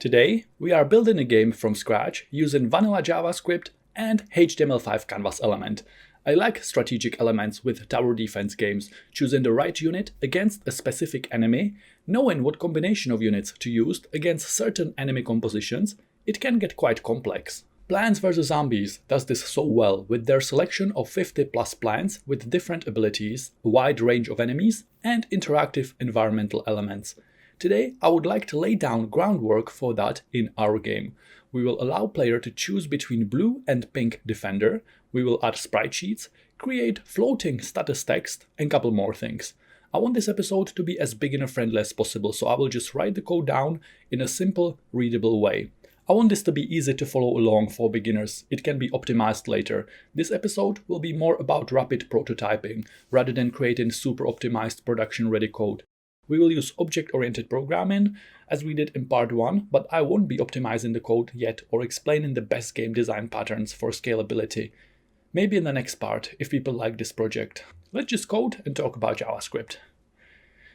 Today, we are building a game from scratch using vanilla JavaScript and HTML5 canvas element. I like strategic elements with tower defense games, choosing the right unit against a specific enemy, knowing what combination of units to use against certain enemy compositions. It can get quite complex. Plants vs. Zombies does this so well with their selection of 50 plus plants with different abilities, a wide range of enemies, and interactive environmental elements. Today, I would like to lay down groundwork for that in our game. We will allow player to choose between blue and pink defender, we will add sprite sheets, create floating status text, and a couple more things. I want this episode to be as beginner-friendly as possible, so I will just write the code down in a simple, readable way. I want this to be easy to follow along for beginners. It can be optimized later. This episode will be more about rapid prototyping, rather than creating super optimized production-ready code. We will use object-oriented programming, as we did in part 1, but I won't be optimizing the code yet or explaining the best game design patterns for scalability. Maybe in the next part, if people like this project. Let's just code and talk about JavaScript.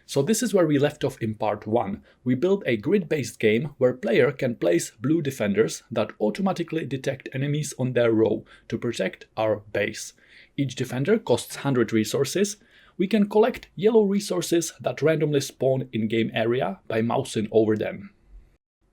So this is where we left off in part 1. We built a grid-based game where player can place blue defenders that automatically detect enemies on their row to protect our base. Each defender costs 100 resources. We can collect yellow resources that randomly spawn in game area by mousing over them.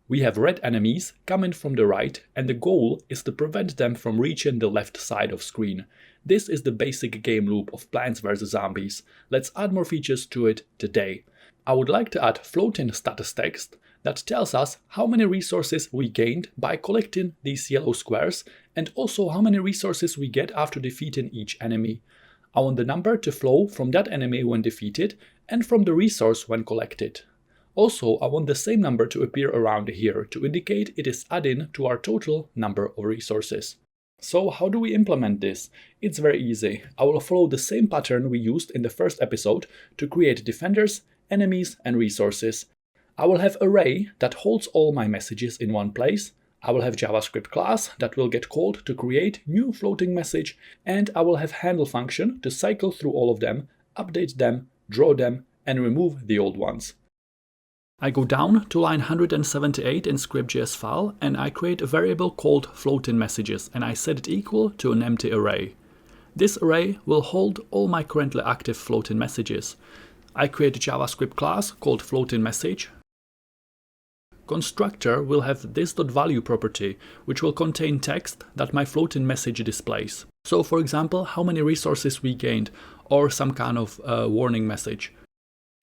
We have red enemies coming from the right, and the goal is to prevent them from reaching the left side of screen. This is the basic game loop of Plants vs. Zombies. Let's add more features to it today. I would like to add floating status text that tells us how many resources we gained by collecting these yellow squares, and also how many resources we get after defeating each enemy. I want the number to flow from that enemy when defeated and from the resource when collected. Also, I want the same number to appear around here to indicate it is adding to our total number of resources. So how do we implement this? It's very easy. I will follow the same pattern we used in the first episode to create defenders, enemies, and resources. I will have array that holds all my messages in one place. I will have JavaScript class that will get called to create new floating message, and I will have handle function to cycle through all of them, update them, draw them, and remove the old ones. I go down to line 178 in script.js file, and I create a variable called floating messages, and I set it equal to an empty array. This array will hold all my currently active floating messages. I create a JavaScript class called floating message. Constructor will have this.value property, which will contain text that my floating message displays. So for example, how many resources we gained, or some kind of warning message.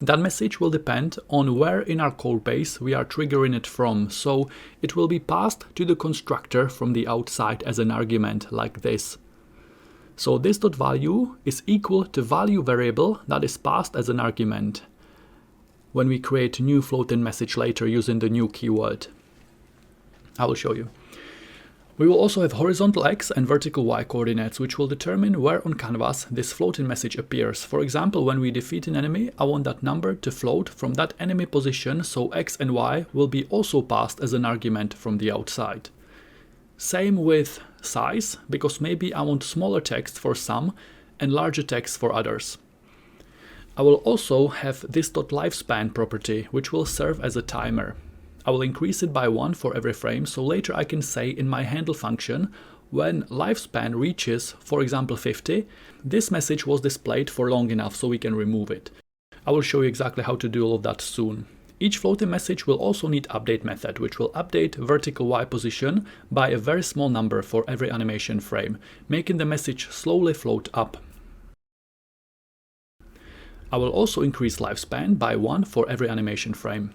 That message will depend on where in our code base we are triggering it from, so it will be passed to the constructor from the outside as an argument like this. So this.value is equal to value variable that is passed as an argument when we create a new floating message later using the new keyword. I will show you. We will also have horizontal X and vertical Y coordinates, which will determine where on canvas this floating message appears. For example, when we defeat an enemy, I want that number to float from that enemy position, so X and Y will be also passed as an argument from the outside. Same with size, because maybe I want smaller text for some and larger text for others. I will also have this.lifespan property, which will serve as a timer. I will increase it by 1 for every frame, so later I can say in my handle function, when lifespan reaches, for example 50, this message was displayed for long enough so we can remove it. I will show you exactly how to do all of that soon. Each floating message will also need update method, which will update vertical Y position by a very small number for every animation frame, making the message slowly float up. I will also increase lifespan by 1 for every animation frame.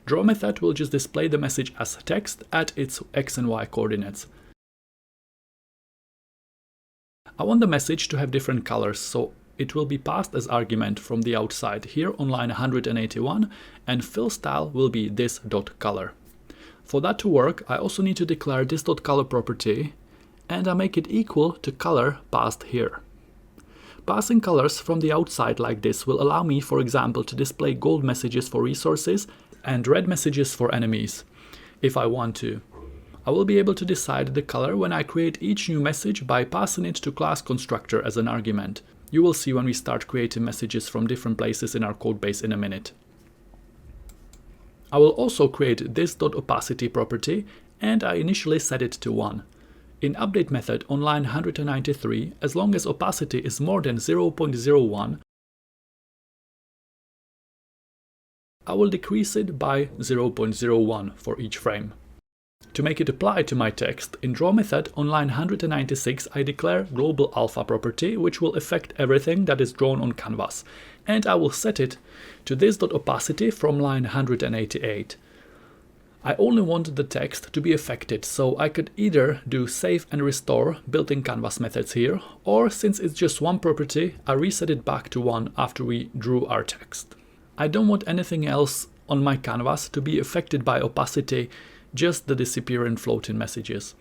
Draw method will just display the message as text at its X and Y coordinates. I want the message to have different colors, so it will be passed as argument from the outside here on line 181, and fill style will be this.color. For that to work, I also need to declare this.color property, and I make it equal to color passed here. Passing colors from the outside like this will allow me, for example, to display gold messages for resources and red messages for enemies, if I want to. I will be able to decide the color when I create each new message by passing it to class constructor as an argument. You will see when we start creating messages from different places in our codebase in a minute. I will also create this .opacity property, and I initially set it to 1. In update method on line 193, as long as opacity is more than 0.01, I will decrease it by 0.01 for each frame. To make it apply to my text, in draw method on line 196 I declare global alpha property, which will affect everything that is drawn on canvas, and I will set it to this .opacity from line 188. I only want the text to be affected, so I could either do save and restore built-in canvas methods here, or since it's just one property, I reset it back to 1 after we drew our text. I don't want anything else on my canvas to be affected by opacity, just the disappearing floating messages.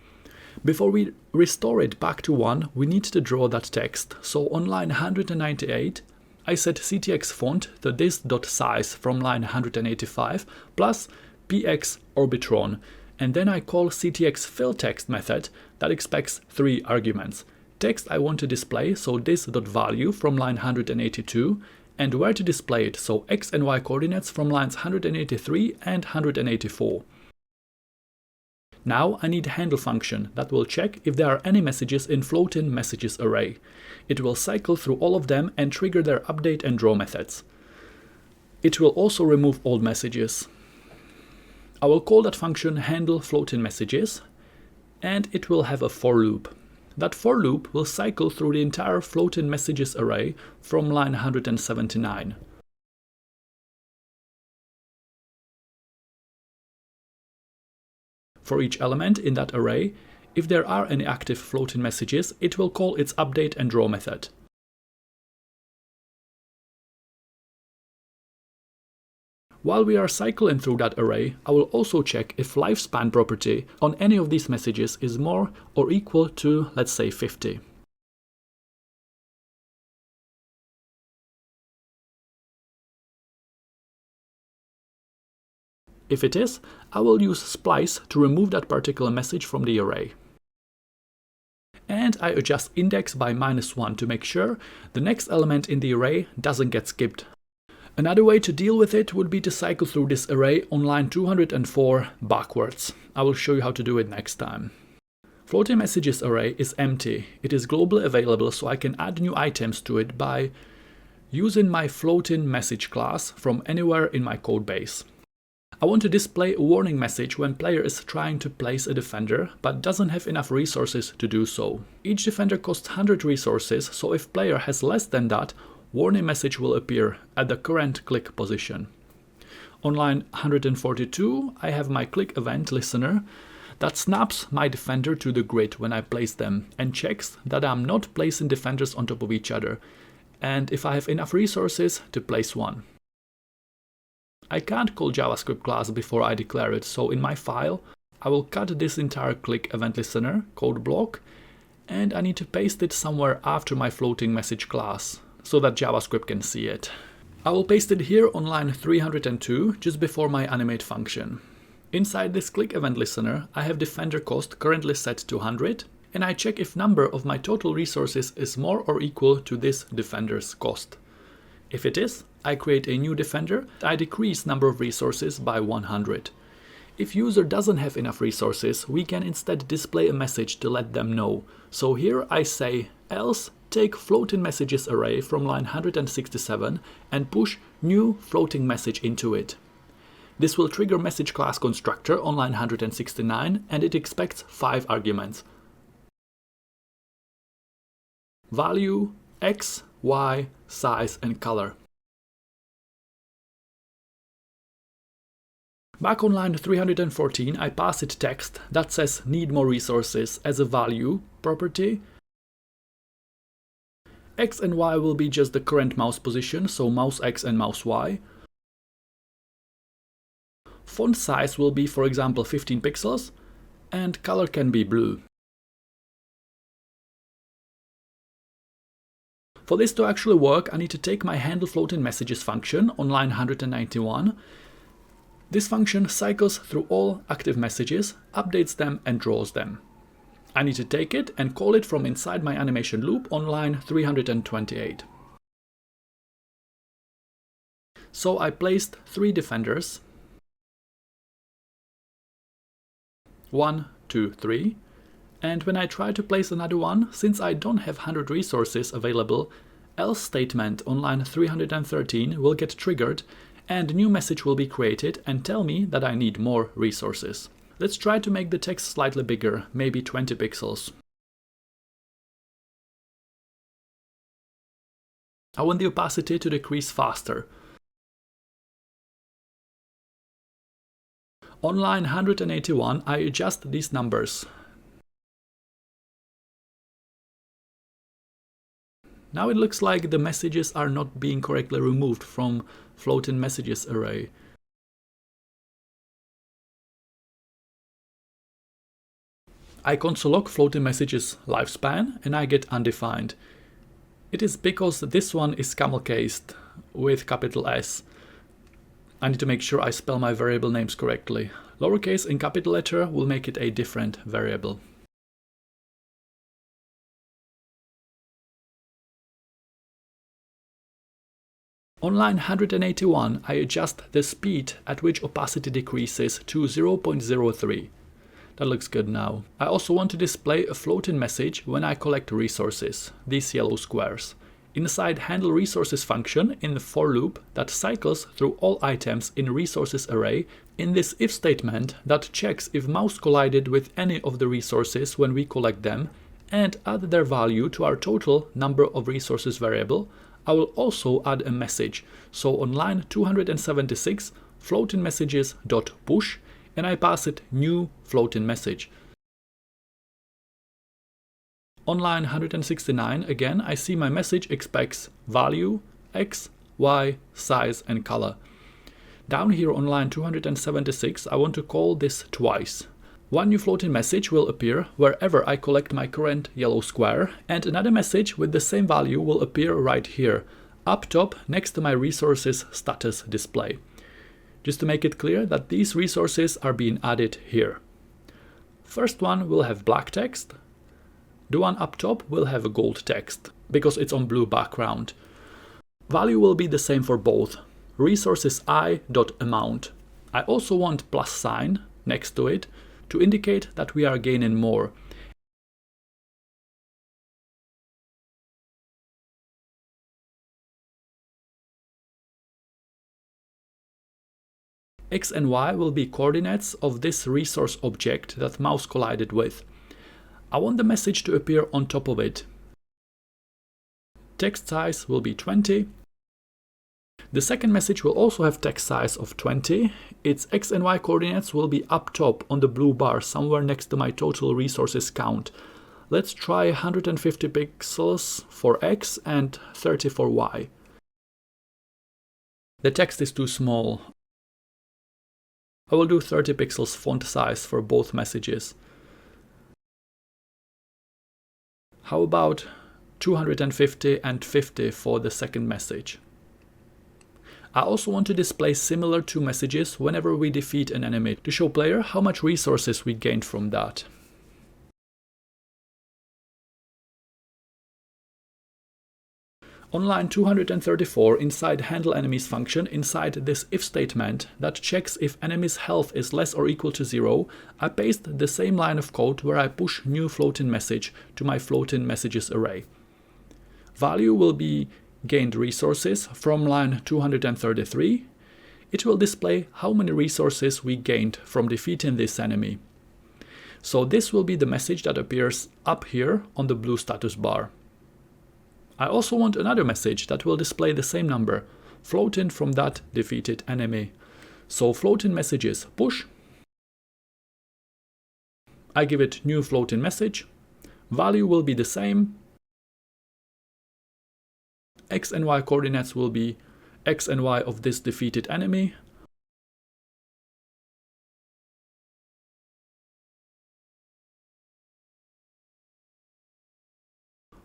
Before we restore it back to 1, we need to draw that text, so on line 198, I set ctx font to this.size from line 185 plus px orbitron, and then I call ctx fill text method that expects 3 arguments. Text I want to display, so this.value from line 182, and where to display it, so x and y coordinates from lines 183 and 184. Now I need a handle function that will check if there are any messages in floating messages array. It will cycle through all of them and trigger their update and draw methods. It will also remove old messages. I will call that function handle floating messages, and it will have a for loop. That for loop will cycle through the entire floating messages array from line 179. For each element in that array, if there are any active floating messages, it will call its update and draw method. While we are cycling through that array, I will also check if lifespan property on any of these messages is more or equal to, let's say, 50. If it is, I will use splice to remove that particular message from the array. And I adjust index by -1 to make sure the next element in the array doesn't get skipped. Another way to deal with it would be to cycle through this array on line 204 backwards. I will show you how to do it next time. Floating messages array is empty. It is globally available, so I can add new items to it by using my floating message class from anywhere in my code base. I want to display a warning message when player is trying to place a defender but doesn't have enough resources to do so. Each defender costs 100 resources, so if player has less than that, warning message will appear at the current click position. On line 142, I have my click event listener that snaps my defender to the grid when I place them and checks that I'm not placing defenders on top of each other, and if I have enough resources to place one. I can't call JavaScript class before I declare it, so in my file, I will cut this entire click event listener code block, and I need to paste it somewhere after my floating message class, so that JavaScript can see it. I will paste it here on line 302, just before my animate function. Inside this click event listener, I have defender cost currently set to 100, and I check if number of my total resources is more or equal to this defender's cost. If it is, I create a new defender. I decrease number of resources by 100. If user doesn't have enough resources, we can instead display a message to let them know. So here I say else take floating messages array from line 167 and push new floating message into it. This will trigger message class constructor on line 169, and it expects 5 arguments. Value, x, y, size and color. Back on line 314, I pass it text that says need more resources as a value property. X and Y will be just the current mouse position, so mouse X and mouse Y. Font size will be, for example, 15 pixels, and color can be blue. For this to actually work, I need to take my handle floating messages function on line 191. This function cycles through all active messages, updates them and draws them. I need to take it and call it from inside my animation loop on line 328. So I placed 3 defenders, 1, 2, 3, and when I try to place another one, since I don't have 100 resources available, else statement on line 313 will get triggered and a new message will be created and tell me that I need more resources. Let's try to make the text slightly bigger, maybe 20 pixels. I want the opacity to decrease faster. On line 181, I adjust these numbers. Now it looks like the messages are not being correctly removed from floating messages array. I console log floating messages lifespan and I get undefined. It is because this one is camel cased with capital S. I need to make sure I spell my variable names correctly. Lowercase in capital letter will make it a different variable. On line 181, I adjust the speed at which opacity decreases to 0.03. That looks good now. I also want to display a floating message when I collect resources, these yellow squares, inside handle resources function in the for loop that cycles through all items in resources array in this if statement that checks if mouse collided with any of the resources when we collect them and add their value to our total number of resources variable. I will also add a message. So on line 276, floating messages.push, and I pass it new floating message. On line 169, again, I see my message expects value, x, y, size, and color. Down here on line 276, I want to call this twice. One new floating message will appear wherever I collect my current yellow square, and another message with the same value will appear right here, up top next to my resources status display. Just to make it clear that these resources are being added here. First one will have black text. The one up top will have a gold text, because it's on blue background. Value will be the same for both. Resources I.amount. I also want plus sign next to it, to indicate that we are gaining more. X and Y will be coordinates of this resource object that mouse collided with. I want the message to appear on top of it. Text size will be 20. The second message will also have text size of 20. Its X and Y coordinates will be up top on the blue bar somewhere next to my total resources count. Let's try 150 pixels for X and 30 for Y. The text is too small. I will do 30 pixels font size for both messages. How about 250 and 50 for the second message? I also want to display similar two messages whenever we defeat an enemy to show player how much resources we gained from that. On line 234, inside handle enemies function, inside this if statement that checks if enemy's health is less or equal to 0, I paste the same line of code where I push new floating message to my floating messages array. Value will be gained resources from line 233. It will display how many resources we gained from defeating this enemy. So this will be the message that appears up here on the blue status bar. I also want another message that will display the same number, floating from that defeated enemy. So floating messages push. I give it new floating message. Value will be the same. X and Y coordinates will be X and Y of this defeated enemy.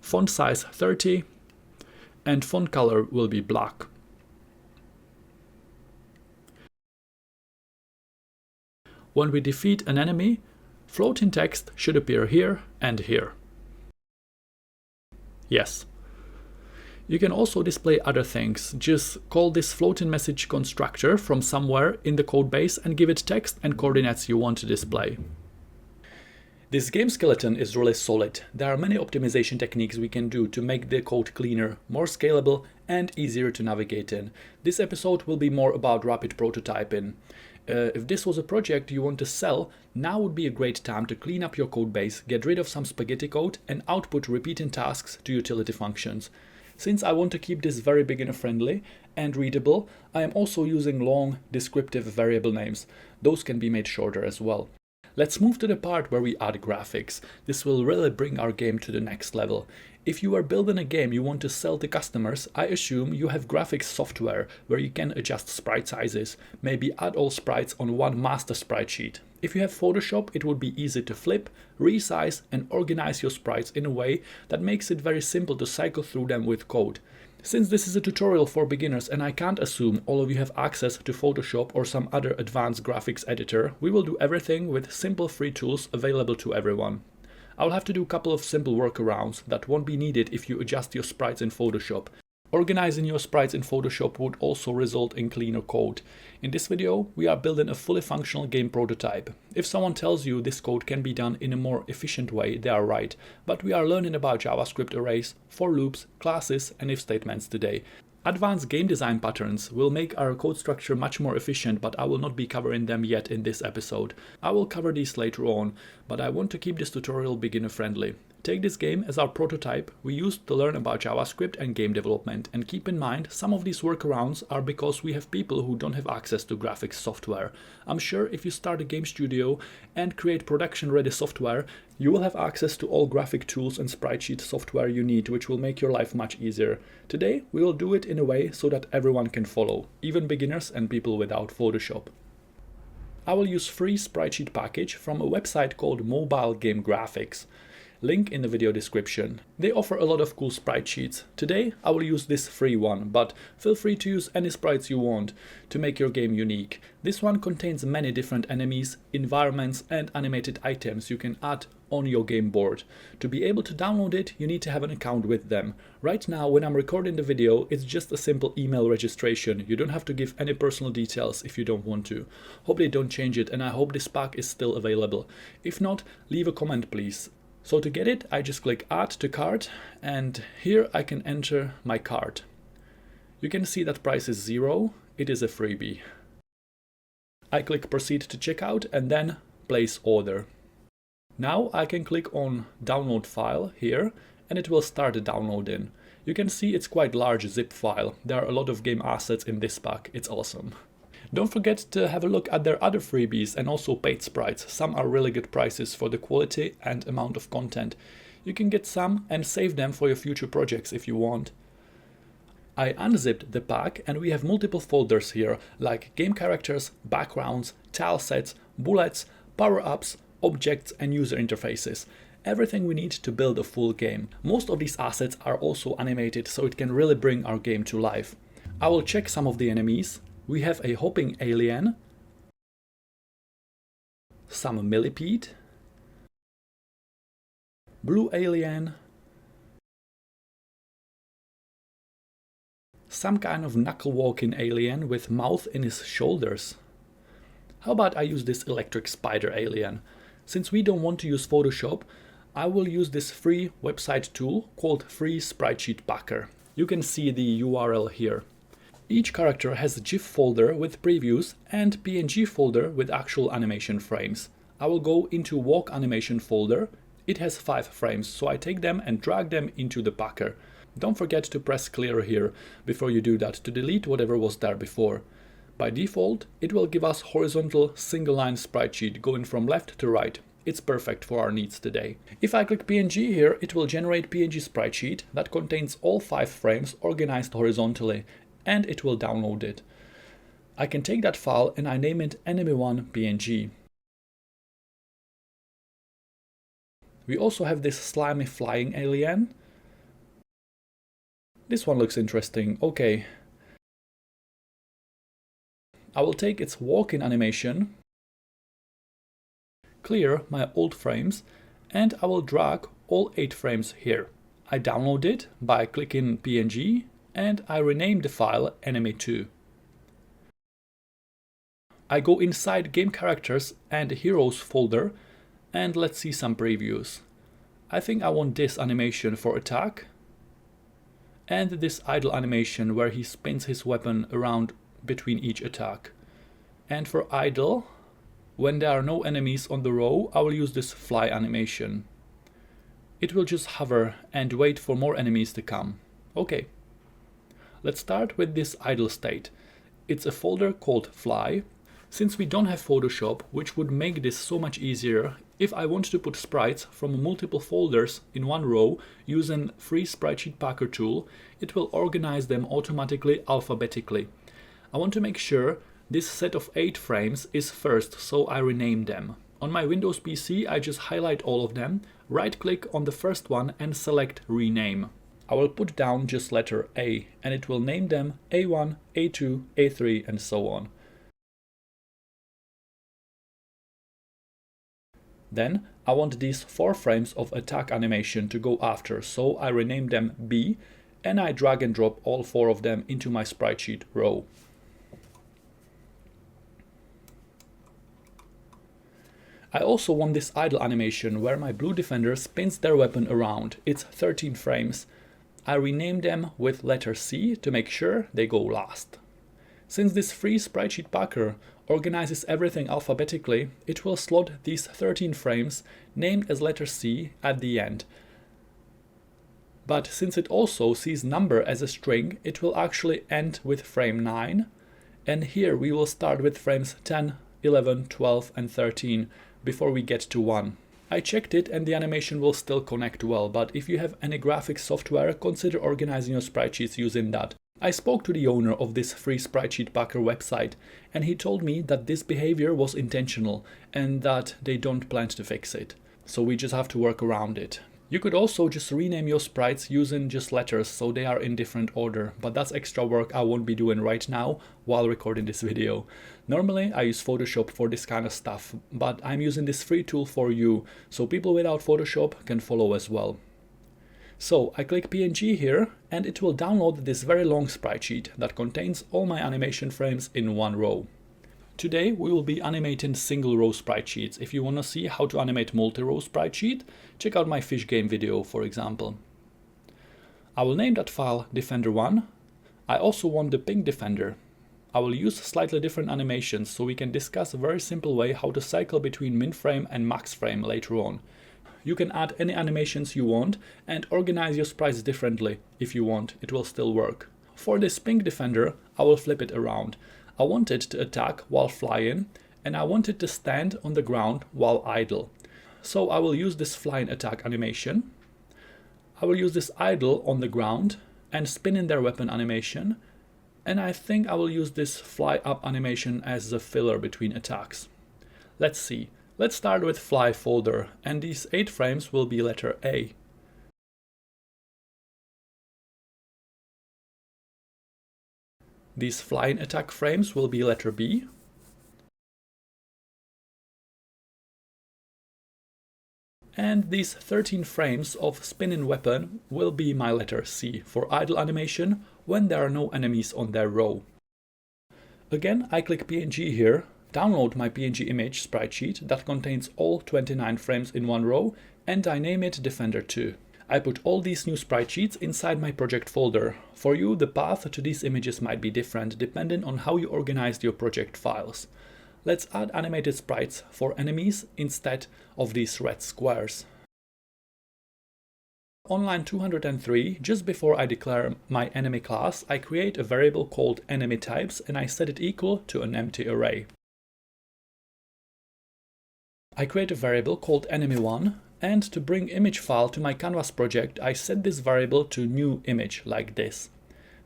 Font size 30 and font color will be black. When we defeat an enemy, Floating text should appear here and here. Yes. You can also display other things. Just call this floating message constructor from somewhere in the code base and give it text and coordinates you want to display. This game skeleton is really solid. There are many optimization techniques we can do to make the code cleaner, more scalable, and easier to navigate in. This episode will be more about rapid prototyping. If this was a project you want to sell, now would be a great time to clean up your code base, get rid of some spaghetti code, and output repeating tasks to utility functions. Since I want to keep this very beginner-friendly and readable, I am also using long, descriptive variable names. Those can be made shorter as well. Let's move to the part where we add graphics. This will really bring our game to the next level. If you are building a game you want to sell to customers, I assume you have graphics software where you can adjust sprite sizes, maybe add all sprites on one master sprite sheet. If you have Photoshop, it would be easy to flip, resize, and organize your sprites in a way that makes it very simple to cycle through them with code. Since this is a tutorial for beginners and I can't assume all of you have access to Photoshop or some other advanced graphics editor, we will do everything with simple free tools available to everyone. I'll have to do a couple of simple workarounds that won't be needed if you adjust your sprites in Photoshop. Organizing your sprites in Photoshop would also result in cleaner code. In this video, we are building a fully functional game prototype. If someone tells you this code can be done in a more efficient way, they are right. But we are learning about JavaScript arrays, for loops, classes, and if statements today. Advanced game design patterns will make our code structure much more efficient, but I will not be covering them yet in this episode. I will cover these later on, but I want to keep this tutorial beginner friendly. Take this game as our prototype we used to learn about JavaScript and game development, and keep in mind some of these workarounds are because we have people who don't have access to graphics software. I'm sure if you start a game studio and create production ready software, you will have access to all graphic tools and sprite sheet software you need, which will make your life much easier. Today we will do it in a way so that everyone can follow, even beginners and people without Photoshop. I will use free sprite sheet package from a website called Mobile Game Graphics. Link in the video description. They offer a lot of cool sprite sheets. Today I will use this free one, but feel free to use any sprites you want to make your game unique. This one contains many different enemies, environments, and animated items you can add on your game board. To be able to download it, you need to have an account with them. Right now, when I'm recording the video, it's just a simple email registration. You don't have to give any personal details if you don't want to. Hope they don't change it, and I hope this pack is still available. If not, leave a comment please. So to get it, I just click Add to Cart, and here I can enter my cart. You can see that price is 0, it is a freebie. I click Proceed to Checkout and then Place Order. Now I can click on Download File here, and it will start downloading. You can see it's quite large zip file. There are a lot of game assets in this pack, it's awesome. Don't forget to have a look at their other freebies and also paid sprites. Some are really good prices for the quality and amount of content. You can get some and save them for your future projects if you want. I unzipped the pack and we have multiple folders here, like game characters, backgrounds, tile sets, bullets, power-ups, objects, and user interfaces. Everything we need to build a full game. Most of these assets are also animated, so it can really bring our game to life. I will check some of the enemies. We have a hopping alien, some millipede, blue alien, some kind of knuckle-walking alien with mouth in his shoulders. How about I use this electric spider alien? Since we don't want to use Photoshop, I will use this free website tool called Free Sprite Sheet Packer. You can see the URL here. Each character has a GIF folder with previews and PNG folder with actual animation frames. I will go into walk animation folder. It has 5 frames, so I take them and drag them into the packer. Don't forget to press clear here before you do that to delete whatever was there before. By default, it will give us horizontal single line sprite sheet going from left to right. It's perfect for our needs today. If I click PNG here, it will generate PNG sprite sheet that contains all 5 frames organized horizontally, and it will download it. I can take that file and I name it enemy1.png. We also have this slimy flying alien. This one looks interesting. Okay. I will take its walking animation clear my old frames, and I will drag all 8 frames here. I download it by clicking PNG, and I rename the file enemy2. I go inside game characters and heroes folder, and let's see some previews. I think I want this animation for attack, and this idle animation where he spins his weapon around between each attack. And for idle, when there are no enemies on the row, I will use this fly animation. It will just hover and wait for more enemies to come. Okay. Let's start with this idle state. It's a folder called fly. Since we don't have Photoshop, which would make this so much easier, if I want to put sprites from multiple folders in one row using free Spritesheet Packer tool, it will organize them automatically alphabetically. I want to make sure this set of 8 frames is first, so I rename them. On my Windows PC, I just highlight all of them, right-click on the first one and select Rename. I will put down just letter A, and it will name them A1, A2, A3, and so on. Then I want these 4 frames of attack animation to go after, so I rename them B, and I drag and drop all 4 of them into my Spritesheet row. I also want this idle animation where my blue defender spins their weapon around. It's 13 frames. I rename them with letter C to make sure they go last. Since this free Spritesheet Packer organizes everything alphabetically, it will slot these 13 frames named as letter C at the end. But since it also sees number as a string, it will actually end with frame 9. And here we will start with frames 10, 11, 12 and 13 before we get to 1. I checked it and the animation will still connect well, but if you have any graphics software, consider organizing your Spritesheets using that. I spoke to the owner of this free Spritesheet Packer website, and he told me that this behavior was intentional and that they don't plan to fix it. So we just have to work around it. You could also just rename your sprites using just letters so they are in different order, but that's extra work I won't be doing right now while recording this video. Normally I use Photoshop for this kind of stuff, but I'm using this free tool for you, so people without Photoshop can follow as well. So I click PNG here and it will download this very long Spritesheet that contains all my animation frames in one row. Today we will be animating single row Spritesheets. If you want to see how to animate multi-row Spritesheet, check out my Fish game video, for example. I will name that file Defender1. I also want the pink defender. I will use slightly different animations so we can discuss a very simple way how to cycle between min frame and max frame later on. You can add any animations you want and organize your sprites differently if you want, it will still work. For this pink defender, I will flip it around. I want it to attack while flying, and I want it to stand on the ground while idle. So I will use this flying attack animation. I will use this idle on the ground and spinning their weapon animation. And I think I will use this fly up animation as a filler between attacks. Let's see. Let's start with fly folder, and these 8 frames will be letter A. These flying attack frames will be letter B. And these 13 frames of spinning weapon will be my letter C for idle animation when there are no enemies on their row. Again, I click PNG here, download my PNG image Spritesheet that contains all 29 frames in one row, and I name it Defender2. I put all these new Spritesheets inside my project folder. For you, the path to these images might be different depending on how you organized your project files. Let's add animated sprites for enemies instead of these red squares. On line 203, just before I declare my enemy class, I create a variable called enemy types and I set it equal to an empty array. I create a variable called enemy1, and to bring image file to my canvas project, I set this variable to new image like this.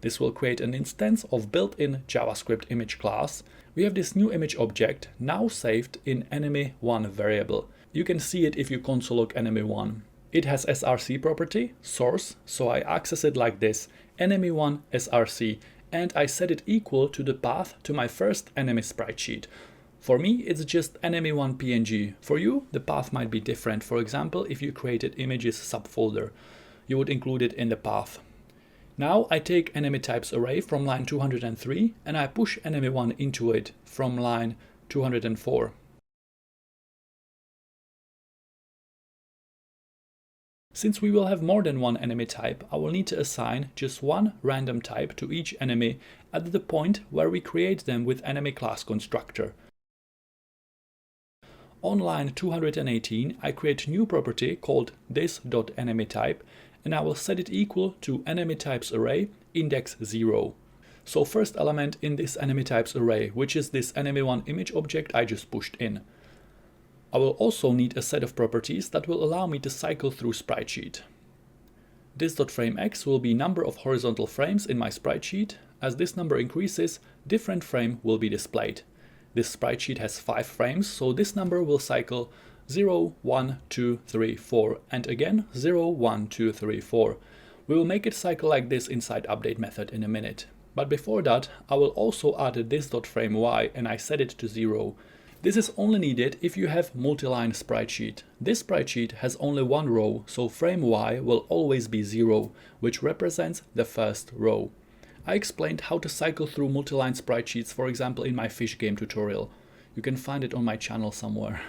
This will create an instance of built-in JavaScript image class. We have this new image object now saved in enemy1 variable. You can see it if you console log enemy1. It has src property, source, so I access it like this, enemy1 src, and I set it equal to the path to my first enemy Spritesheet. For me, it's just enemy1 PNG. For you, the path might be different. For example, if you created images subfolder, you would include it in the path. Now I take enemy types array from line 203 and I push enemy1 into it from line 204. Since we will have more than one enemy type, I will need to assign just one random type to each enemy at the point where we create them with enemy class constructor. On line 218, I create a new property called this.enemyType, and I will set it equal to enemy types array index 0. So first element in this enemy types array, which is this enemy1 image object I just pushed in. I will also need a set of properties that will allow me to cycle through sprite sheet. This.frameX will be number of horizontal frames in my sprite sheet. As this number increases, different frame will be displayed. This sprite sheet has 5 frames, so this number will cycle 0, 1, 2, 3, 4, and again 0, 1, 2, 3, 4. We will make it cycle like this inside update method in a minute. But before that, I will also add this.frameY and I set it to 0. This is only needed if you have multiline sprite sheet. This sprite sheet has only one row, so frame Y will always be 0, which represents the first row. I explained how to cycle through multiline sprite sheets, for example, in my Fish game tutorial. You can find it on my channel somewhere.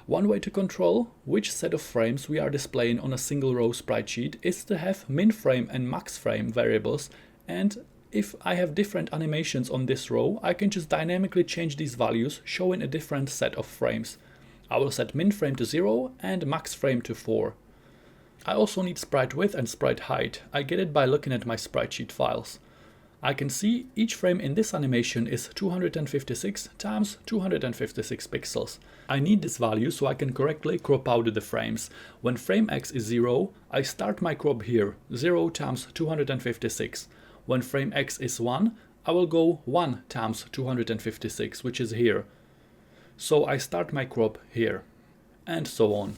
One way to control which set of frames we are displaying on a single row sprite sheet is to have min frame and max frame variables, and if I have different animations on this row, I can just dynamically change these values, showing a different set of frames. I will set min frame to 0 and max frame to 4. I also need sprite width and sprite height. I get it by looking at my sprite sheet files. I can see each frame in this animation is 256 times 256 pixels. I need this value so I can correctly crop out the frames. When frame X is 0, I start my crop here, 0 times 256. When frame X is 1, I will go 1 times 256, which is here. So I start my crop here, and so on.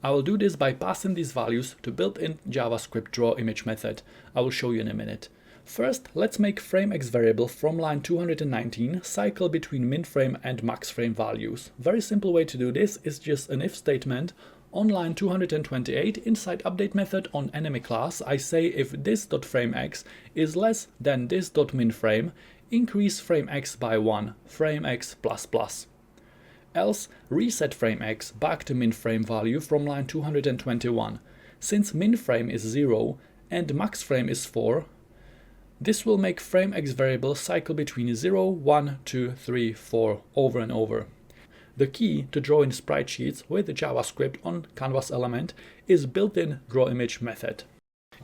I will do this by passing these values to built-in JavaScript draw image method. I will show you in a minute. First, let's make frameX variable from line 219 cycle between min frame and max frame values. Very simple way to do this is just an if statement. On line 228 inside update method on enemy class, I say if this.frameX is less than this.minFrame, increase frameX by 1, frameX++. Else reset frameX back to minFrame value from line 221. Since minFrame is 0 and maxFrame is 4, this will make frameX variable cycle between 0, 1, 2, 3, 4 over and over. The key to drawing sprite sheets with JavaScript on canvas element is built-in drawImage method.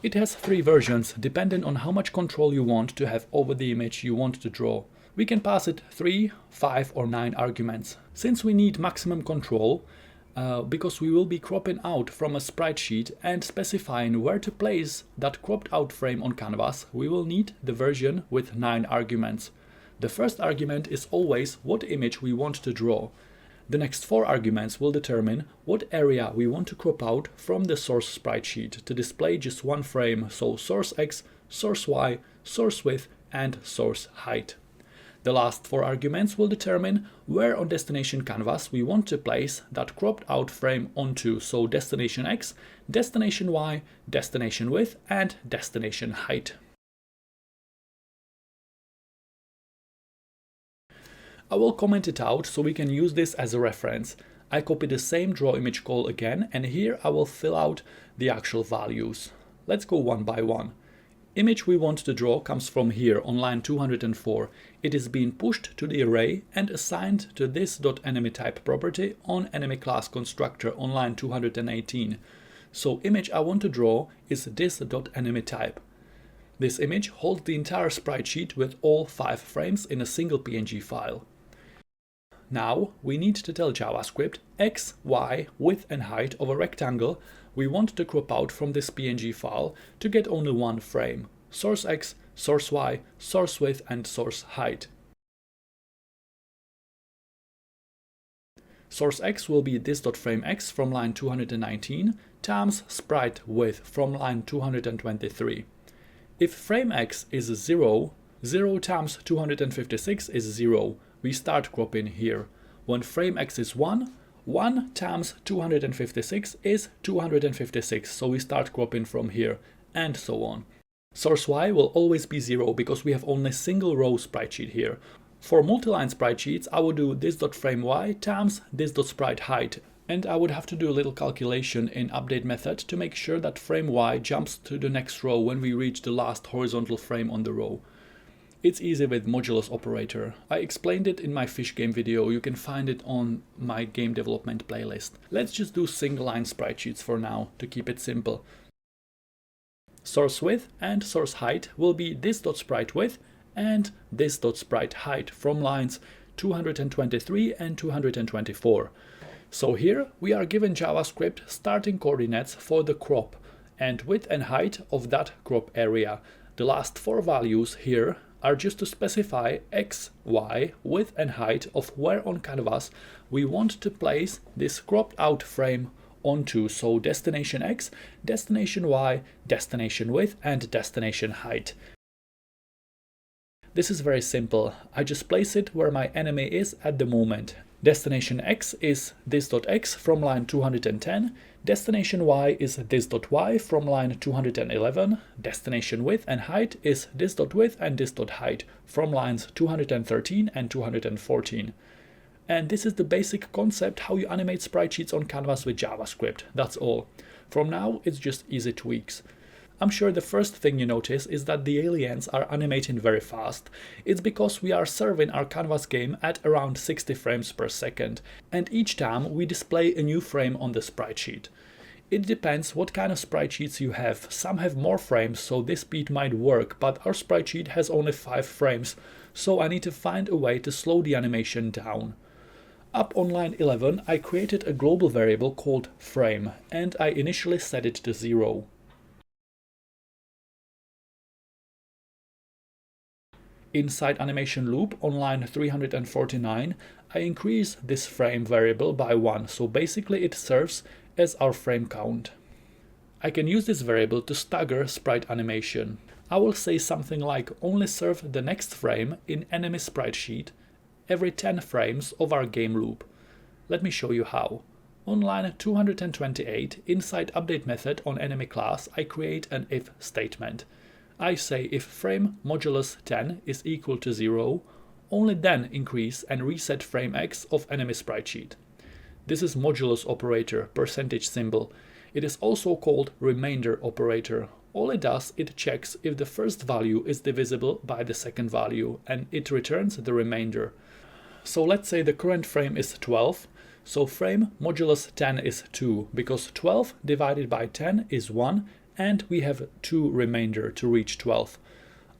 It has 3 versions depending on how much control you want to have over the image you want to draw. We can pass it 3, 5 or 9 arguments. Since we need maximum control, because we will be cropping out from a sprite sheet and specifying where to place that cropped out frame on canvas, we will need the version with 9 arguments. The first argument is always what image we want to draw. The next 4 arguments will determine what area we want to crop out from the source sprite sheet to display just one frame, so source X, source Y, source width and source height. The last 4 arguments will determine where on destination canvas we want to place that cropped out frame onto, so destination X, destination Y, destination width and destination height. I will comment it out so we can use this as a reference. I copy the same draw image call again, and here I will fill out the actual values. Let's go one by one. Image we want to draw comes from here on line 204. It is being pushed to the array and assigned to this.enemyType property on enemy class constructor on line 218. So image I want to draw is this.enemyType. This image holds the entire sprite sheet with all 5 frames in a single PNG file. Now we need to tell JavaScript X, Y, width and height of a rectangle we want to crop out from this PNG file to get only one frame, source X, source Y, source width and source height. Source X will be this.frameX from line 219 times sprite width from line 223. If frame X is 0, 0 times 256 is 0. We start cropping here. When frame x is 1, 1 times 256 is 256, so we start cropping from here, and so on. Source y will always be 0 because we have only single row sprite sheet here. For multiline sprite sheets, I would do this.frameY times this.spriteHeight, and I would have to do a little calculation in update method to make sure that frame y jumps to the next row when we reach the last horizontal frame on the row. It's easy with modulus operator. I explained it in my fish game video, you can find it on my game development playlist. Let's just do single line sprite sheets for now, to keep it simple. Source width and source height will be this.spritewidth and this.spriteheight from lines 223 and 224. So here we are given JavaScript starting coordinates for the crop and width and height of that crop area. The last 4 values here are just to specify x, y, width and height of where on canvas we want to place this cropped out frame onto, so destination x, destination y, destination width and destination height. This is very simple. I just place it where my enemy is at the moment. Destination x is this.x from line 210, destination y is this.y from line 211, destination width and height is this.width and this.height from lines 213 and 214. And this is the basic concept how you animate sprite sheets on canvas with JavaScript. That's all. From now, it's just easy tweaks. I'm sure the first thing you notice is that the aliens are animating very fast. It's because we are serving our canvas game at around 60 frames per second, and each time we display a new frame on the sprite sheet. It depends what kind of sprite sheets you have. Some have more frames, so this speed might work, but our sprite sheet has only 5 frames, so I need to find a way to slow the animation down. Up on line 11, I created a global variable called frame, and I initially set it to 0. Inside animation loop on line 349, I increase this frame variable by 1, so basically it serves as our frame count. I can use this variable to stagger sprite animation. I will say something like only serve the next frame in enemy sprite sheet every 10 frames of our game loop. Let me show you how. On line 228, inside update method on enemy class, I create an if statement. I say if frame modulus 10 is equal to 0, only then increase and reset frame x of enemy sprite sheet. This is modulus operator, percentage symbol. It is also called remainder operator. All it does, it checks if the first value is divisible by the second value, and it returns the remainder. So let's say the current frame is 12, so frame modulus 10 is 2, because 12 divided by 10 is 1, and we have 2 remainder to reach 12.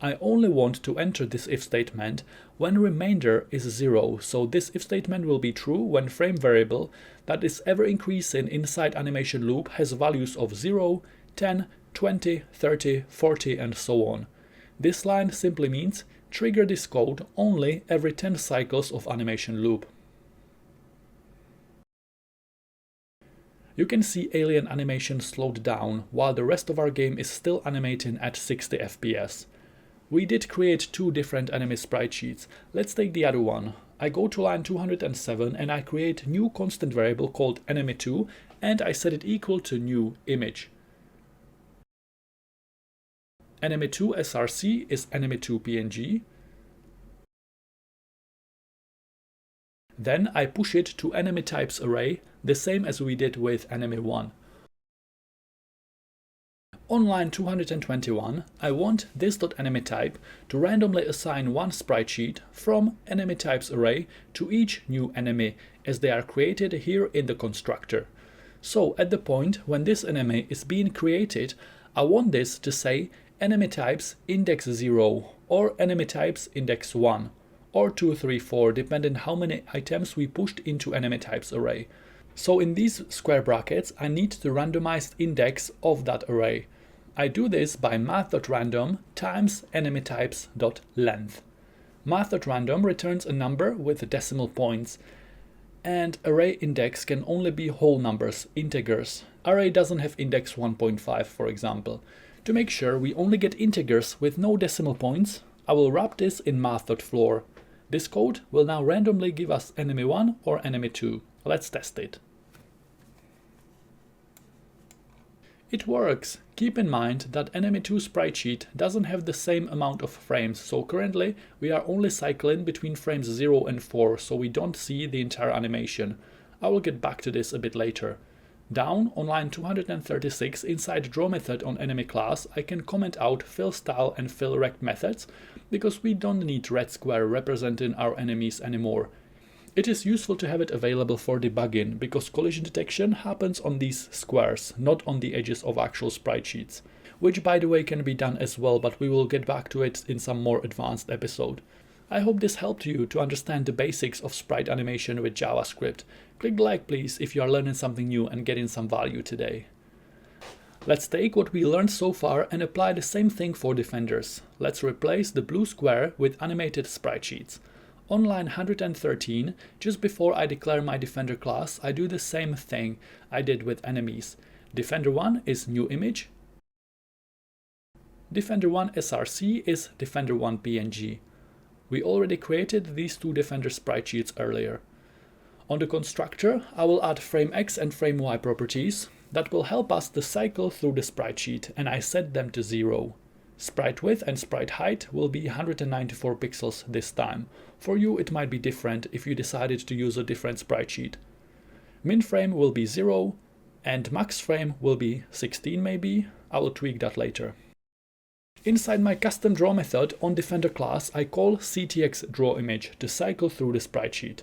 I only want to enter this if statement when remainder is 0, so this if statement will be true when frame variable that is ever increasing inside animation loop has values of 0, 10, 20, 30, 40 and so on. This line simply means trigger this code only every 10 cycles of animation loop. You can see alien animation slowed down while the rest of our game is still animating at 60 FPS. We did create 2 different enemy sprite sheets. Let's take the other one. I go to line 207 and I create new constant variable called enemy2 and I set it equal to new image. Enemy2 src is enemy2 png. Then I push it to enemy types array, the same as we did with enemy1. On line 221, I want this.enemyType to randomly assign one sprite sheet from enemy types array to each new enemy as they are created here in the constructor. So at the point when this enemy is being created, I want this to say enemy types index 0 or enemy types index 1 or 2, 3, 4 depending how many items we pushed into enemy types array. So in these square brackets I need the randomized index of that array. I do this by math.random times enemytypes.length. Math.random returns a number with decimal points, and array index can only be whole numbers, integers. Array doesn't have index 1.5, for example. To make sure we only get integers with no decimal points, I will wrap this in math.floor. This code will now randomly give us enemy 1 or enemy 2. Let's test it. It works. Keep in mind that enemy 2 sprite sheet doesn't have the same amount of frames, so currently we are only cycling between frames 0 and 4, so we don't see the entire animation. I will get back to this a bit later. Down on line 236 inside draw method on enemy class, I can comment out fill style and fill rect methods because we don't need red square representing our enemies anymore. It is useful to have it available for debugging because collision detection happens on these squares, not on the edges of actual sprite sheets, which by the way can be done as well, but we will get back to it in some more advanced episode. I hope this helped you to understand the basics of sprite animation with JavaScript. Click the like please if you are learning something new and getting some value today. Let's take what we learned so far and apply the same thing for defenders. Let's replace the blue square with animated sprite sheets. On line 113, just before I declare my defender class, I do the same thing I did with enemies. Defender 1 is new image. Defender 1 src is defender 1 png. We already created these two defender sprite sheets earlier. On the constructor, I will add frame X and frame Y properties that will help us to cycle through the sprite sheet, and I set them to 0. Sprite width and sprite height will be 194 pixels this time. For you it might be different if you decided to use a different sprite sheet. Min frame will be 0 and max frame will be 16 maybe. I will tweak that later. Inside my custom draw method on defender class, I call ctx_drawImage to cycle through the sprite sheet.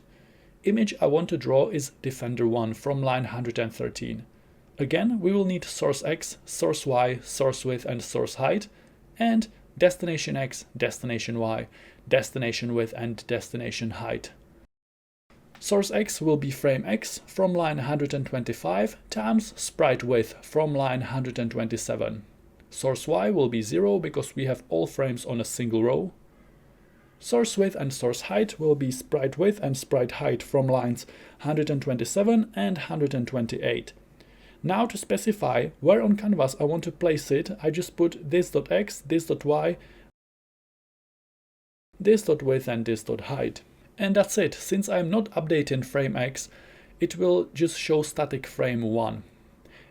Image I want to draw is defender 1 from line 113. Again, we will need source X, source Y, source width and source height, and destination X, destination Y, destination width and destination height. Source X will be frame X from line 125 times sprite width from line 127. Source Y will be 0 because we have all frames on a single row. Source width and source height will be sprite width and sprite height from lines 127 and 128. Now to specify where on canvas I want to place it, I just put this.x, this.y, this.width and this.height. And that's it. Since I'm not updating frame X, it will just show static frame 1.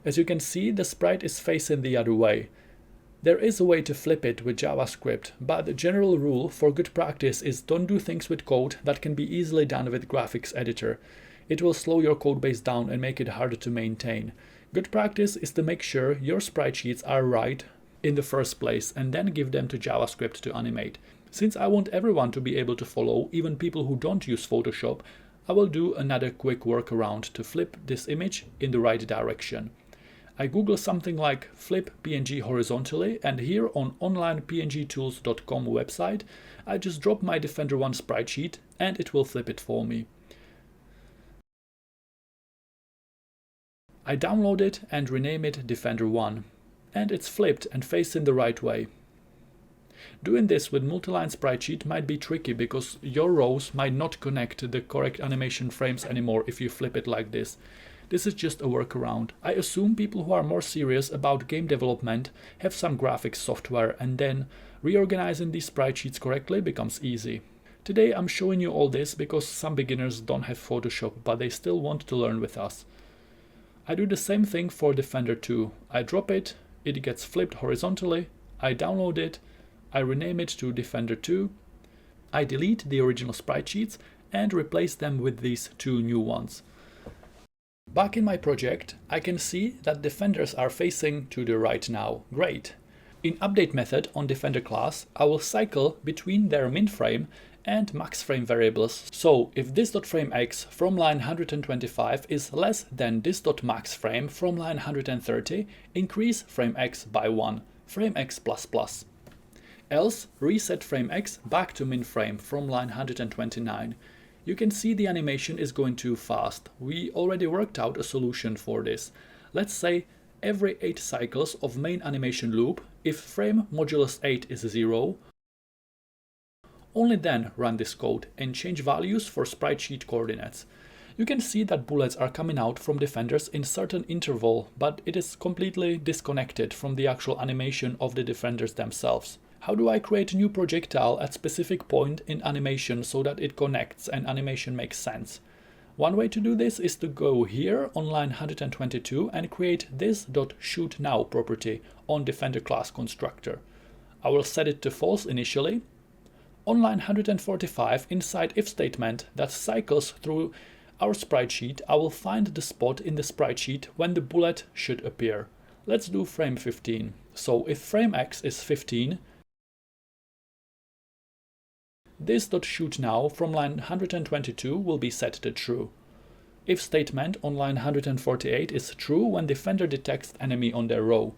As you can see, the sprite is facing the other way. There is a way to flip it with JavaScript, but the general rule for good practice is don't do things with code that can be easily done with graphics editor. It will slow your codebase down and make it harder to maintain. Good practice is to make sure your sprite sheets are right in the first place and then give them to JavaScript to animate. Since I want everyone to be able to follow, even people who don't use Photoshop, I will do another quick workaround to flip this image in the right direction. I Google something like flip PNG horizontally, and here on onlinepngtools.com website, I just drop my Defender 1 sprite sheet and it will flip it for me. I download it and rename it Defender 1, and it's flipped and facing the right way. Doing this with multiline sprite sheet might be tricky because your rows might not connect the correct animation frames anymore if you flip it like this. This is just a workaround. I assume people who are more serious about game development have some graphics software, and then reorganizing these sprite sheets correctly becomes easy. Today I'm showing you all this because some beginners don't have Photoshop, but they still want to learn with us. I do the same thing for Defender 2. I drop it, it gets flipped horizontally, I download it, I rename it to Defender 2, I delete the original sprite sheets and replace them with these two new ones. Back in my project, I can see that defenders are facing to the right now. Great! In update method on Defender class, I will cycle between their min frame and max frame variables. So if this.frameX from line 125 is less than this.max frame from line 130, increase frame X by 1, frame X++. Else, reset frame X back to min frame from line 129. You can see the animation is going too fast. We already worked out a solution for this. Let's say every 8 cycles of main animation loop, if frame modulus 8 is 0, only then run this code and change values for sprite sheet coordinates. You can see that bullets are coming out from defenders in certain interval, but it is completely disconnected from the actual animation of the defenders themselves. How do I create a new projectile at specific point in animation so that it connects and animation makes sense? One way to do this is to go here on line 122 and create this.shootNow property on Defender class constructor. I will set it to false initially. On line 145, inside if statement that cycles through our sprite sheet, I will find the spot in the sprite sheet when the bullet should appear. Let's do frame 15. So if frame X is 15, this.shootNow from line 122 will be set to true. If statement on line 148 is true when Defender detects enemy on their row.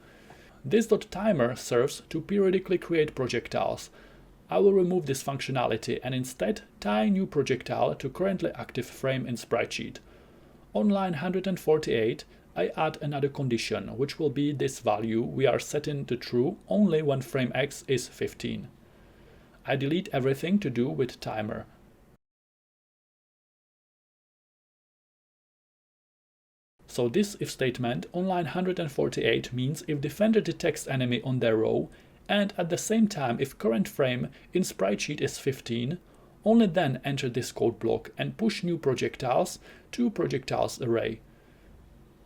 This.timer serves to periodically create projectiles. I will remove this functionality and instead tie new projectile to currently active frame in sprite sheet. On line 148, I add another condition, which will be this value we are setting to true only when frame X is 15. I delete everything to do with timer. So this if statement on line 148 means if Defender detects enemy on their row, and at the same time if current frame in sprite sheet is 15, only then enter this code block and push new projectiles to projectiles array.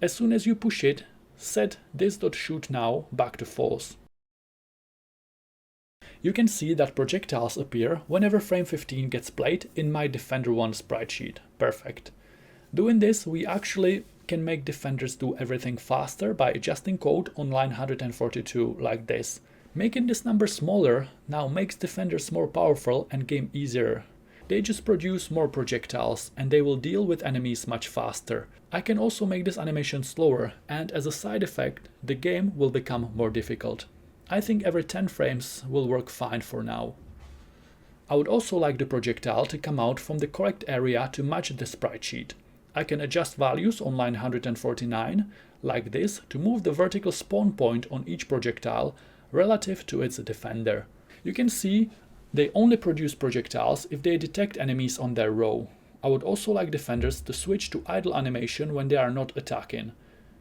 As soon as you push it, set this.shootNow back to false. You can see that projectiles appear whenever frame 15 gets played in my Defender1 sprite sheet. Perfect. Doing this, we actually can make defenders do everything faster by adjusting code on line 142 like this. Making this number smaller now makes defenders more powerful and game easier. They just produce more projectiles and they will deal with enemies much faster. I can also make this animation slower, and as a side effect, the game will become more difficult. I think every 10 frames will work fine for now. I would also like the projectile to come out from the correct area to match the sprite sheet. I can adjust values on line 149 like this to move the vertical spawn point on each projectile relative to its defender. You can see they only produce projectiles if they detect enemies on their row. I would also like defenders to switch to idle animation when they are not attacking.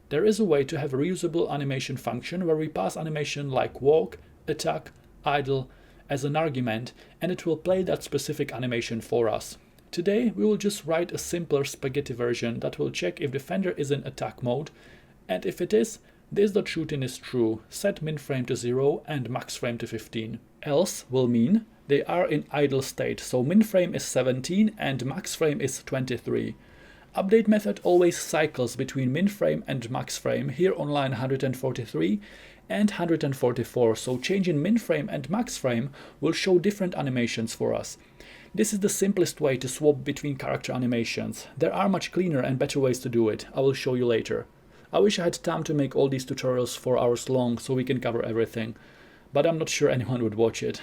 There is a way to have a reusable animation function where we pass animation like walk, attack, idle as an argument, and it will play that specific animation for us. Today we will just write a simpler spaghetti version that will check if Defender is in attack mode, and if it is, this.shooting is true, set min frame to 0 and max frame to 15. Else will mean they are in idle state, so min frame is 17 and max frame is 23. Update method always cycles between min frame and max frame here on line 143 and 144, so changing min frame and max frame will show different animations for us. This is the simplest way to swap between character animations. There are much cleaner and better ways to do it. I will show you later. I wish I had time to make all these tutorials 4 hours long so we can cover everything, but I'm not sure anyone would watch it.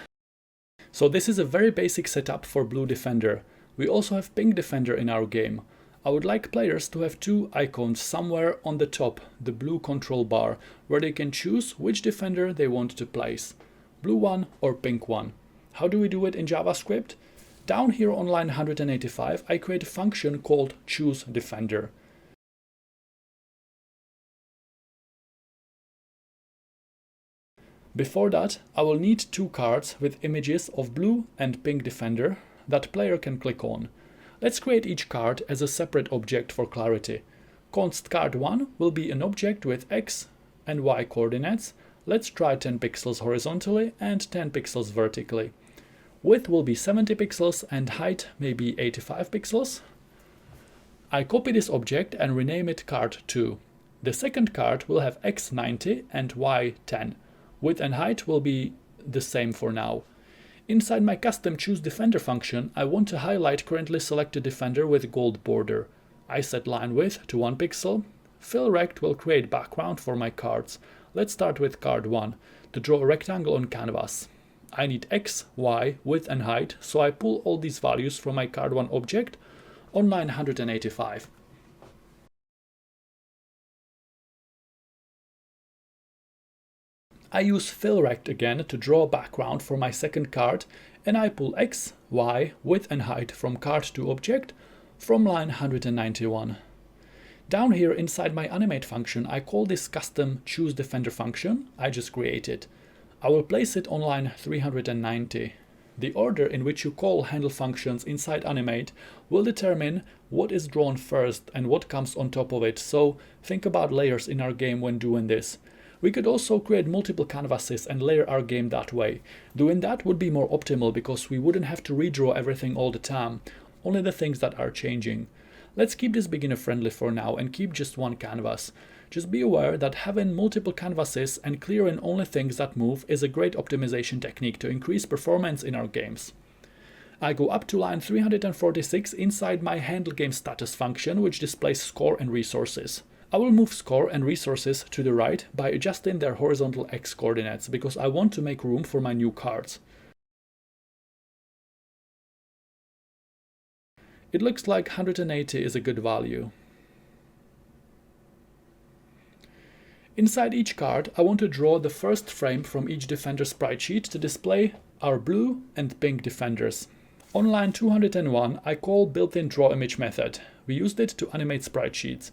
So this is a very basic setup for Blue Defender. We also have Pink Defender in our game. I would like players to have 2 icons somewhere on the top, the blue control bar, where they can choose which defender they want to place, blue one or pink one. How do we do it in JavaScript? Down here on line 185, I create a function called choose_defender. Before that, I will need 2 cards with images of blue and pink defender that player can click on. Let's create each card as a separate object for clarity. Const card1 will be an object with x and y coordinates. Let's try 10 pixels horizontally and 10 pixels vertically. Width will be 70 pixels and height may be 85 pixels. I copy this object and rename it card2. The second card will have x 90 and y 10. Width and height will be the same for now. Inside my custom choose_defender function, I want to highlight currently selected defender with gold border. I set line width to 1 pixel. Fill rect will create background for my cards. Let's start with card 1 to draw a rectangle on canvas. I need x, y, width and height, so I pull all these values from my card 1 object on line 185. I use fill rect again to draw a background for my second card, and I pull x, y, width and height from card 2 object from line 191. Down here inside my animate function, I call this custom choose_defender function I just created. I will place it on line 390. The order in which you call handle functions inside Animate will determine what is drawn first and what comes on top of it, so think about layers in our game when doing this. We could also create multiple canvases and layer our game that way. Doing that would be more optimal because we wouldn't have to redraw everything all the time, only the things that are changing. Let's keep this beginner friendly for now and keep just one canvas. Just be aware that having multiple canvases and clearing only things that move is a great optimization technique to increase performance in our games. I go up to line 346 inside my handle game status function, which displays score and resources. I will move score and resources to the right by adjusting their horizontal x coordinates because I want to make room for my new cards. It looks like 180 is a good value. Inside each card, I want to draw the first frame from each defender sprite sheet to display our blue and pink defenders. On line 201, I call built-in draw image method. We used it to animate sprite sheets.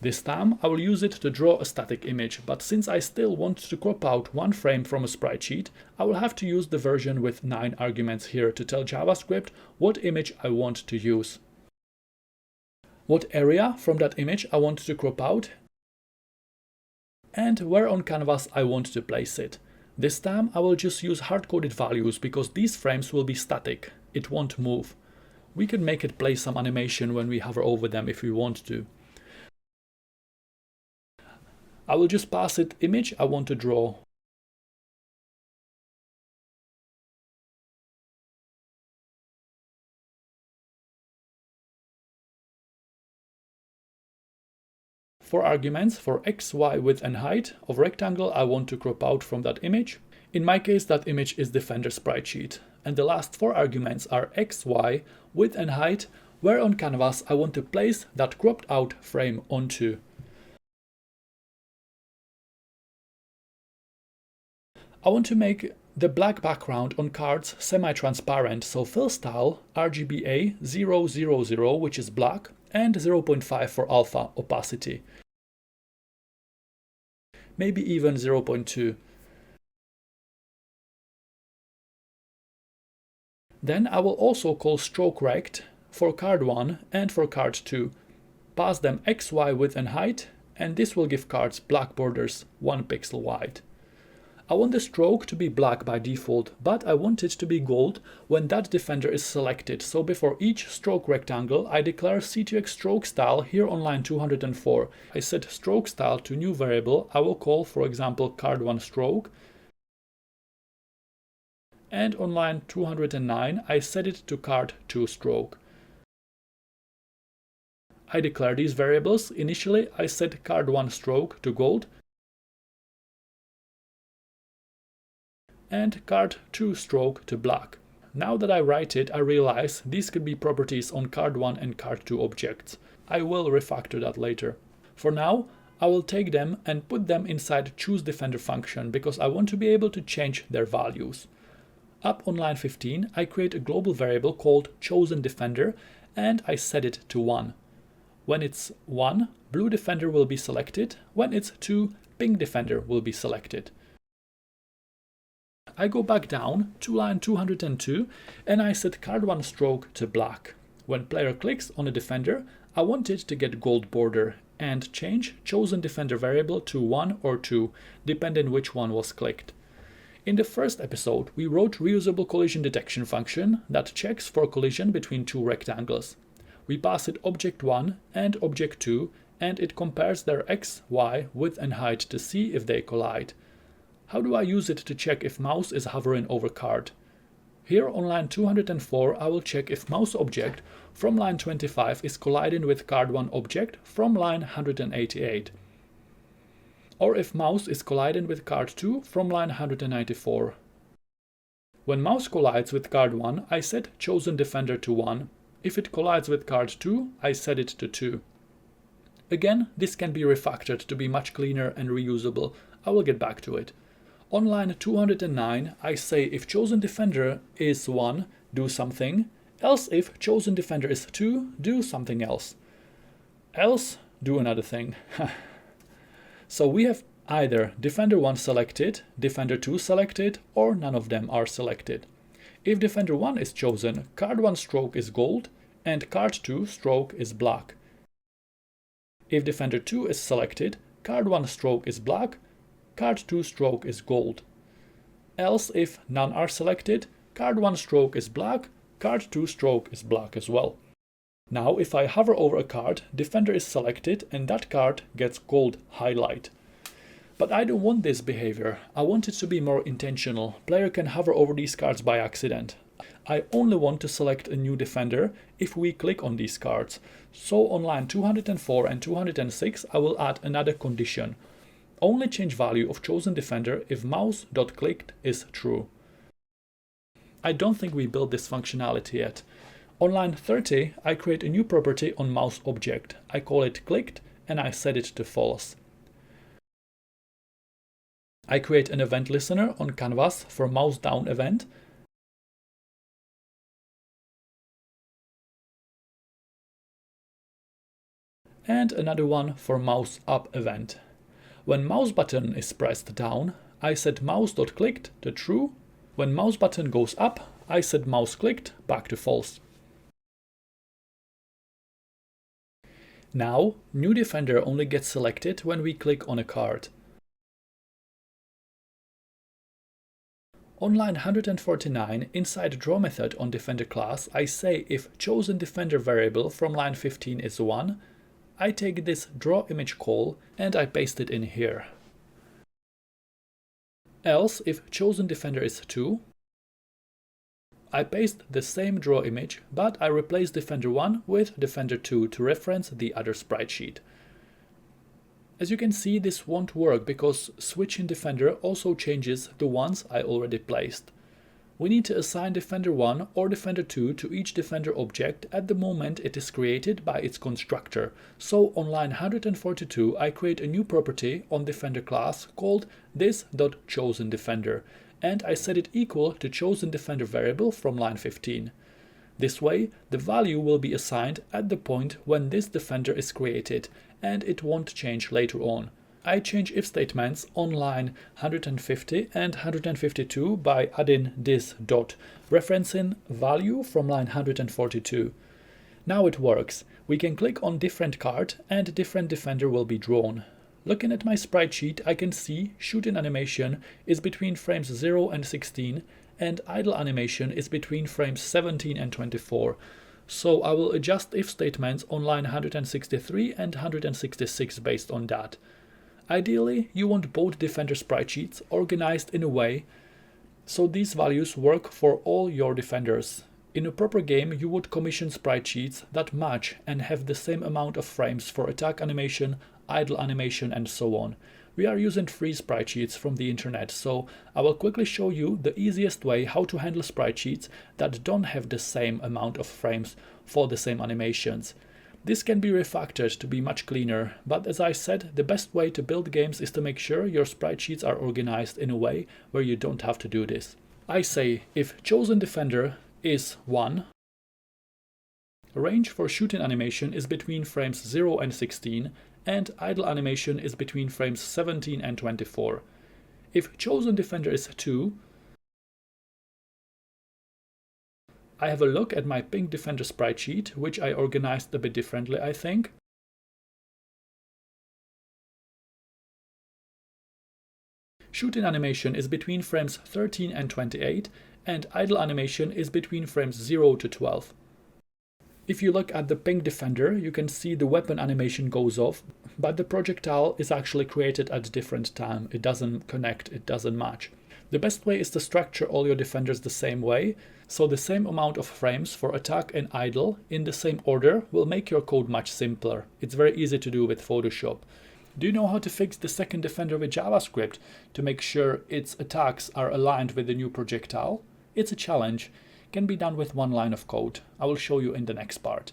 This time I will use it to draw a static image, but since I still want to crop out one frame from a sprite sheet, I will have to use the version with 9 arguments here to tell JavaScript what image I want to use, what area from that image I want to crop out, and where on canvas I want to place it. This time I will just use hard-coded values because these frames will be static, it won't move. We could make it play some animation when we hover over them if we want to. I will just pass it image I want to draw. For arguments for x, y, width and height of rectangle I want to crop out from that image. In my case that image is defender sprite sheet. And the last 4 arguments are x, y, width and height, where on canvas I want to place that cropped out frame onto. I want to make the black background on cards semi-transparent, so fill style RGBA 000, which is black, and 0.5 for alpha opacity. Maybe even 0.2. Then I will also call stroke rect for card 1 and for card 2. Pass them x, y, width and height, and this will give cards black borders 1 pixel wide. I want the stroke to be black by default, but I want it to be gold when that defender is selected, so before each stroke rectangle I declare C2X stroke style here on line 204. I set stroke style to new variable I will call, for example, card1 stroke, and on line 209 I set it to card2 stroke. I declare these variables. Initially I set card1 stroke to gold, and card2 stroke to black. Now that I write it, I realize these could be properties on card1 and card2 objects. I will refactor that later. For now, I will take them and put them inside choseDefender function because I want to be able to change their values. Up on line 15, I create a global variable called chosenDefender and I set it to 1. When it's 1, blue defender will be selected. When it's 2, pink defender will be selected. I go back down to line 202 and I set card1 stroke to black. When player clicks on a defender, I want it to get gold border and change chosenDefender variable to 1 or 2, depending which one was clicked. In the first episode, we wrote reusable collision detection function that checks for collision between 2 rectangles. We pass it object 1 and object 2 and it compares their x, y, width and height to see if they collide. How do I use it to check if mouse is hovering over card? Here on line 204 I will check if mouse object from line 25 is colliding with card1 object from line 188. Or if mouse is colliding with card2 from line 194. When mouse collides with card1 I set chosenDefender to 1. If it collides with card2 I set it to 2. Again, this can be refactored to be much cleaner and reusable. I will get back to it. On line 209, I say if chosenDefender is 1, do something, else if chosenDefender is 2, do something else. Else, do another thing. So we have Either Defender 1 selected, Defender 2 selected, or none of them are selected. If Defender 1 is chosen, card 1 stroke is gold and card 2 stroke is black. If Defender 2 is selected, card 1 stroke is black, card 2 stroke is gold. Else, if none are selected, card 1 stroke is black, card 2 stroke is black as well. Now, if I hover over a card, Defender is selected and that card gets gold highlight. But I don't want this behavior. I want it to be more intentional. Player can hover over these cards by accident. I only want to select a new defender if we click on these cards. So on line 204 and 206, I will add another condition. Only change value of chosen defender if mouse.clicked is true. I don't think we built this functionality yet. On line 30, I create a new property on mouse object. I call it clicked and I set it to false. I create an event listener on canvas for mouse down event. And another one for mouse up event. When mouse button is pressed down, I set mouse.clicked to true. When mouse button goes up, I set mouse clicked back to false. Now, new defender only gets selected when we click on a card. On line 149, inside draw method on defender class, I say if chosen defender variable from line 15 is 1, I take this draw image call and I paste it in here. Else, if chosen defender is 2, I paste the same draw image, but I replace defender 1 with defender 2 to reference the other sprite sheet. As you can see, this won't work because switching defender also changes the ones I already placed. We need to assign defender 1 or defender 2 to each defender object at the moment it is created by its constructor. So on line 142, I create a new property on defender class called this.chosenDefender, and I set it equal to chosen defender variable from line 15. This way, the value will be assigned at the point when this defender is created, and it won't change later on. I change if statements on line 150 and 152 by adding this dot, referencing value from line 142. Now it works. We can click on different card and different defender will be drawn. Looking at my sprite sheet, I can see shooting animation is between frames 0 and 16, and idle animation is between frames 17 and 24. So I will adjust if statements on line 163 and 166 based on that. Ideally, you want both defender sprite sheets organized in a way so these values work for all your defenders. In a proper game, you would commission sprite sheets that match and have the same amount of frames for attack animation, idle animation, and so on. We are using free sprite sheets from the internet, so I will quickly show you the easiest way how to handle sprite sheets that don't have the same amount of frames for the same animations. This can be refactored to be much cleaner, but as I said, the best way to build games is to make sure your sprite sheets are organized in a way where you don't have to do this. I say if chosen defender is 1, range for shooting animation is between frames 0 and 16, and idle animation is between frames 17 and 24. If chosen defender is 2, I have a look at my pink defender sprite sheet, which I organized a bit differently, I think. Shooting animation is between frames 13 and 28, and idle animation is between frames 0 to 12. If you look at the pink defender, you can see the weapon animation goes off, but the projectile is actually created at a different time. It doesn't connect, it doesn't match. The best way is to structure all your defenders the same way, so the same amount of frames for attack and idle in the same order will make your code much simpler. It's very easy to do with Photoshop. Do you know how to fix the second defender with JavaScript to make sure its attacks are aligned with the new projectile? It's a challenge. Can be done with one line of code. I will show you in the next part.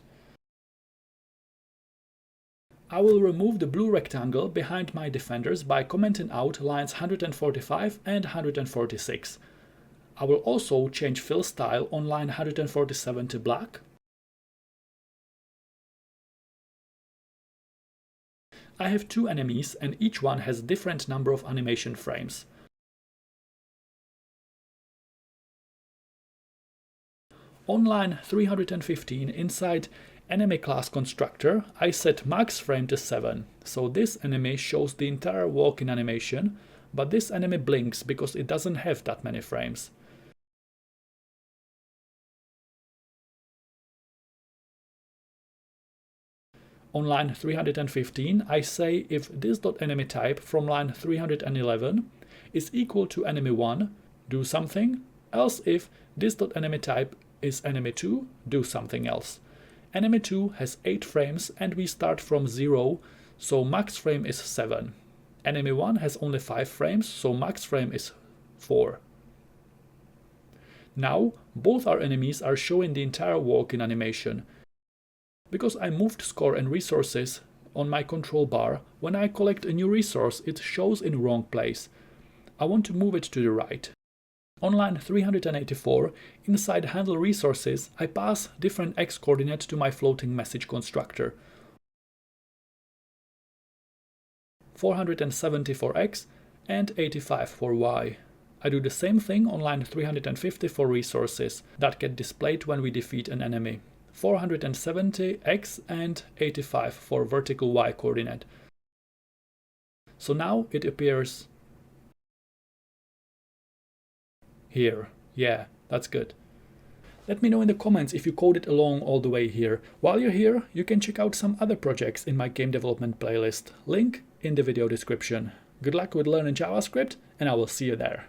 I will remove the blue rectangle behind my defenders by commenting out lines 145 and 146. I will also change fill style on line 147 to black. I have two enemies and each one has different number of animation frames. On line 315 inside enemy class constructor, I set max frame to 7. So this enemy shows the entire walk in animation, but this enemy blinks because it doesn't have that many frames. On line 315, I say if this.enemyType from line 311 is equal to enemy1, do something, else if this.enemyType is enemy2, do something else. Enemy2 has 8 frames and we start from 0, so max frame is 7. Enemy1 has only 5 frames, so max frame is 4. Now, both our enemies are showing the entire walk in animation. Because I moved score and resources on my control bar, when I collect a new resource, it shows in wrong place. I want to move it to the right. On line 384, inside handle resources, I pass different x coordinates to my floating message constructor. 470 for x and 85 for y. I do the same thing on line 350 for resources that get displayed when we defeat an enemy. 470 x and 85 for vertical y coordinate. So now it appears here. Yeah, that's good. Let me know in the comments if you coded along all the way here. While you're here, you can check out some other projects in my game development playlist. Link in the video description. Good luck with learning JavaScript, and I will see you there.